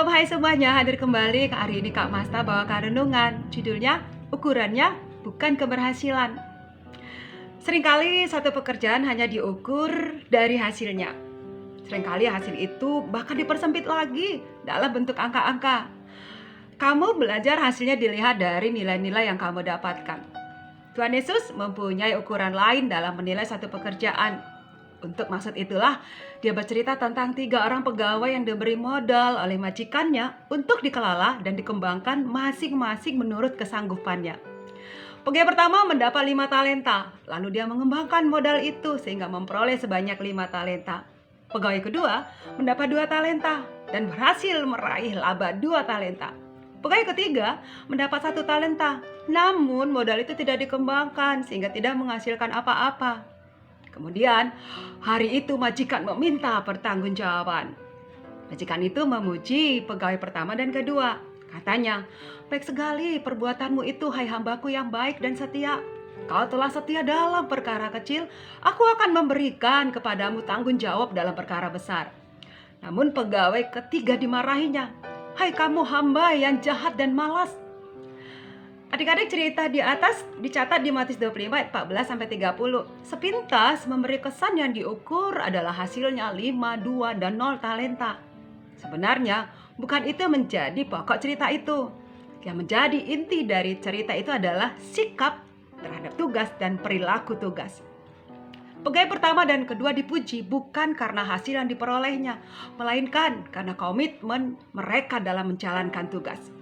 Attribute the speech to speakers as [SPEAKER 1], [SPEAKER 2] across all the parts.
[SPEAKER 1] Shalom, hai semuanya, hadir kembali hari ini Kak Masta bawakan renungan. Judulnya, ukurannya bukan keberhasilan. Seringkali satu pekerjaan hanya diukur dari hasilnya. Seringkali hasil itu bahkan dipersempit lagi dalam bentuk angka-angka. Kamu belajar hasilnya dilihat dari nilai-nilai yang kamu dapatkan. Tuhan Yesus mempunyai ukuran lain dalam menilai satu pekerjaan. Untuk maksud itulah, dia bercerita tentang 3 orang pegawai yang diberi modal oleh majikannya untuk dikelola dan dikembangkan masing-masing menurut kesanggupannya. Pegawai pertama mendapat 5 talenta, lalu dia mengembangkan modal itu sehingga memperoleh sebanyak 5 talenta. Pegawai kedua mendapat 2 talenta dan berhasil meraih laba 2 talenta. Pegawai ketiga mendapat 1 talenta, namun modal itu tidak dikembangkan sehingga tidak menghasilkan apa-apa. Kemudian, hari itu majikan meminta pertanggungjawaban. Majikan itu memuji pegawai pertama dan kedua. Katanya, "Baik sekali perbuatanmu itu, hai hambaku yang baik dan setia. Kau telah setia dalam perkara kecil, aku akan memberikan kepadamu tanggung jawab dalam perkara besar." Namun pegawai ketiga dimarahinya, "Hai kamu hamba yang jahat dan malas." Adik-adik, cerita di atas dicatat di Matius 25 ayat 14-30. Sepintas memberi kesan yang diukur adalah hasilnya 5, 2, dan 0 talenta. Sebenarnya bukan itu menjadi pokok cerita itu. Yang menjadi inti dari cerita itu adalah sikap terhadap tugas dan perilaku tugas. Pegawai pertama dan kedua dipuji bukan karena hasil yang diperolehnya, melainkan karena komitmen mereka dalam menjalankan tugas.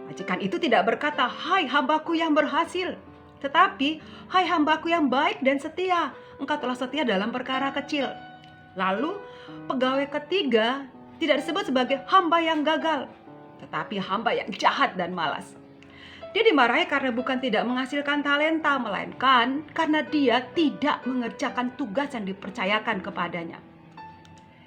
[SPEAKER 1] Majikan itu tidak berkata, "Hai hambaku yang berhasil," tetapi, "Hai hambaku yang baik dan setia, engkau telah setia dalam perkara kecil." Lalu pegawai ketiga tidak disebut sebagai hamba yang gagal, tetapi hamba yang jahat dan malas. Dia dimarahi karena bukan tidak menghasilkan talenta, melainkan karena dia tidak mengerjakan tugas yang dipercayakan kepadanya.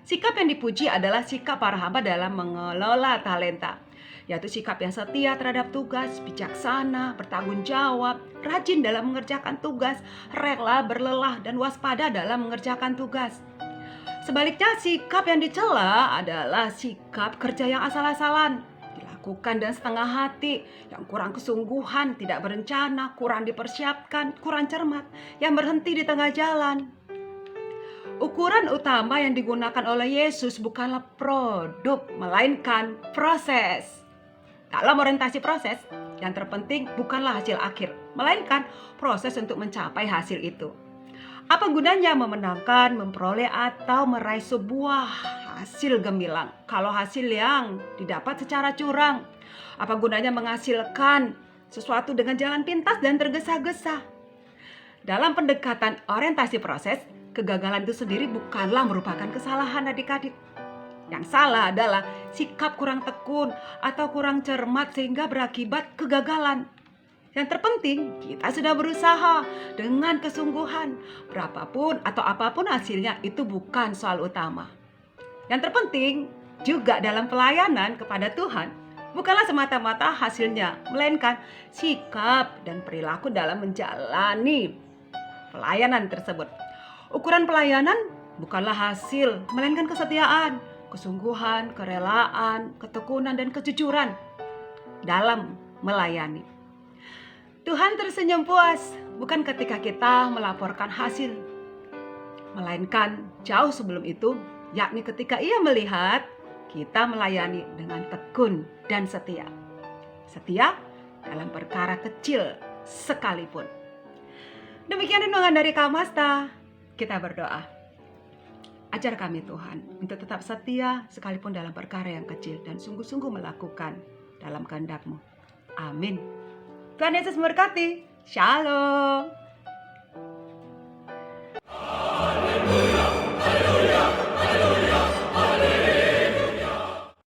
[SPEAKER 1] Sikap yang dipuji adalah sikap para hamba dalam mengelola talenta, yaitu sikap yang setia terhadap tugas, bijaksana, bertanggung jawab, rajin dalam mengerjakan tugas, rela berlelah, dan waspada dalam mengerjakan tugas. Sebaliknya, sikap yang dicela adalah sikap kerja yang asal-asalan, dilakukan dan setengah hati, yang kurang kesungguhan, tidak berencana, kurang dipersiapkan, kurang cermat, yang berhenti di tengah jalan. Ukuran utama yang digunakan oleh Yesus bukanlah produk, melainkan proses. Dalam orientasi proses, yang terpenting bukanlah hasil akhir, melainkan proses untuk mencapai hasil itu. Apa gunanya memenangkan, memperoleh, atau meraih sebuah hasil gemilang kalau hasil yang didapat secara curang? Apa gunanya menghasilkan sesuatu dengan jalan pintas dan tergesa-gesa? Dalam pendekatan orientasi proses, kegagalan itu sendiri bukanlah merupakan kesalahan adik-adik. Yang salah adalah sikap kurang tekun atau kurang cermat sehingga berakibat kegagalan. Yang terpenting, kita sudah berusaha dengan kesungguhan. Berapapun atau apapun hasilnya, itu bukan soal utama. Yang terpenting juga dalam pelayanan kepada Tuhan, bukanlah semata-mata hasilnya, melainkan sikap dan perilaku dalam menjalani pelayanan tersebut. Ukuran pelayanan bukanlah hasil, melainkan kesetiaan, kesungguhan, kerelaan, ketekunan, dan kejujuran dalam melayani. Tuhan tersenyum puas bukan ketika kita melaporkan hasil, melainkan jauh sebelum itu, yakni ketika Ia melihat kita melayani dengan tekun dan setia. Setia dalam perkara kecil sekalipun. Demikian renungan dari Kak Masta. Kita berdoa. Ajar kami Tuhan untuk tetap setia sekalipun dalam perkara yang kecil dan sungguh-sungguh melakukan dalam kehendak-Mu. Amin. Tuhan Yesus memberkati. Shalom.